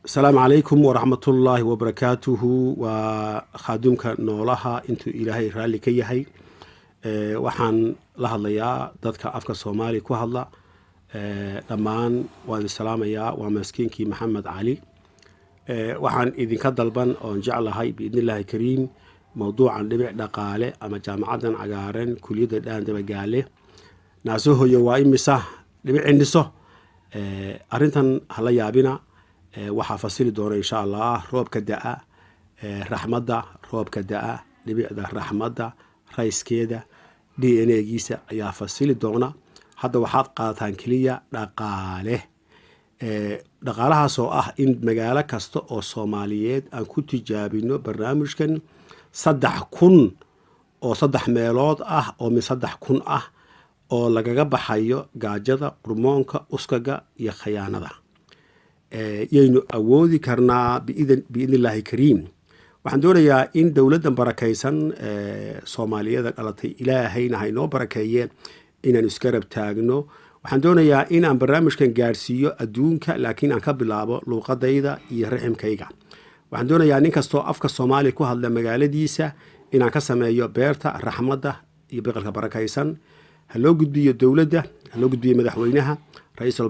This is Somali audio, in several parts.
السلام عليكم ورحمة الله وبركاته وخادمك نولها انتو إلهي رالي كيهي waxaan la hadlayaa dadka afka Soomaali ku hadla dhamaan waan salaamayaa waa maskiinkii Maxamed Cali waxaan idinka dalban oo jeclahay biidnillaahi kariim mawduucan dhibic dhaqaale ama jaamacadan cagaaran kuliyada dhaandaba gaale naasooyo waa imisa dhibic indhiso arintan hala yaabina waxa fasili doona insha Allah roobka daa raxmada roobka daa dhibicda raxmada rayskeeda DNA-giisa ayaa fasili doona hadda waxaad qaadataan kaliya dhaqaale dhaqaalahaas oo ah in magaalo kasta oo Soomaaliyeed aan ku tijaabino barnaamijkan 3,000 oo 3 meelood ah oo min 3,000 ah oo lagaga baxayo gaajada qurmoonka uskaga iyo khiyaanada yaynu awoodi karnaa biidnillaahi kariim waxaan doonayaa in dawladdan barakaysan Soomaaliyada dhalatay ilaahayna ha inoo barakeeyeen inaan iska rab taagno waxaan doonayaa in aan barnaamijkan gaarsiiyo adduunka laakiin aan ka bilaabo luuqadayda iyo raximkayga waxaan doonayaa nin kastoo afka Soomaali ku hadla magaaladiisa inaan ka sameeyo beerta raxmada iyo biqilka barakaysan ha loo gudbiyo dawladda ha loo gudbiyo madaxweynaha ra'iisul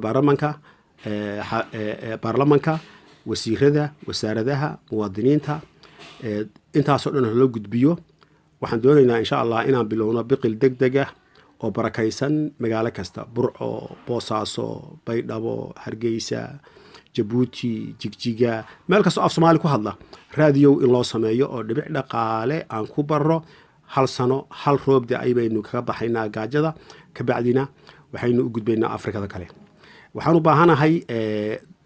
baarlamanka wasiirada wasaaradaha muwaadiniinta intaasoo dhan loo gudbiyo waxaan doonaynaa insha Allah inaan bilowno biqil degdeg ah oo barakaysan magaalo kasta Burco Boosaaso Baydhabo Hargeysa Jabuuti Jigjiga meel kasta af Soomaali ku hadla raadiyo in loo sameeyo oo dhibic dhaqaale aan ku baro hal sano hal roob ay baynu kaga baxaynaa gaajada ka bacdina waxaynu u gudbaynaa Afrikada kale waxaan u baahanahay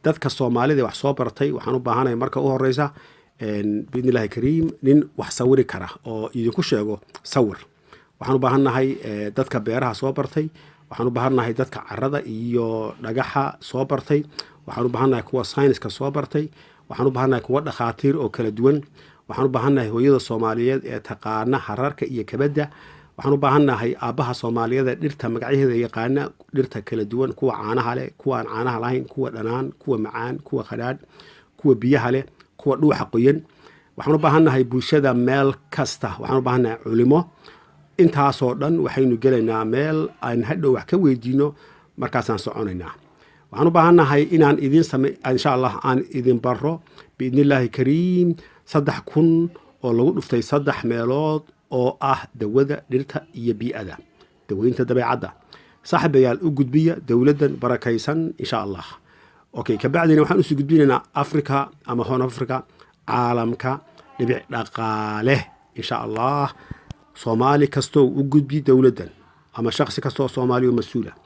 dadka Soomaalida wax soo bartay waxaan u baahanahay marka u horeysa biidnillaahi kariim nin wax sawiri kara oo idinku sheego sawir waxaan u baahanahay dadka beeraha soo bartay waxaan u baahanahay dadka carrada iyo dhagaxa soo bartay waxaan u baahanahay kuwa sayniska soo bartay waxaan u baahanahay kuwa dhakhaatiir oo kala duwan waxaan u baahanahay hooyada Soomaaliyeed ee taqaana hararka iyo kabada waxaan u baahanahay aabaha Soomaaliyeed dhirta magacyadeeda yaqaana dhirta kala duwan kuwa caanaha leh kuwa aan caanaha lahayn kuwa dhanaan kuwa macaan kuwa khadhaadh kuwa biyaha leh kuwa dhuuxa qoyan waxaan u baahanahay bulshada meel kasta waxaan u baahanahay culimo intaasoo dhan waxaynu gelaynaa meel aan hadhow wax ka weydiino markaasaan soconaynaa waxaan u baahanahay inaan idin insha Allah aan idin baro biidnillaahi kariim 3,000 oo lagu dhuftay 3 meelood oo ah dawada dhirta iyo bii'ada daweynta dabeecadda saaxiibayaal u gudbiya dawladdan barakaysan insha Allah okay ka bacdina waxaan u soo gudbinaynaa Afrika ama Horn Africa caalamka dhibic dhaqaale insha Allah Soomaali kastoo u gudbi dawladdan ama shakhsi kastoo Soomaali oo mas'uul ah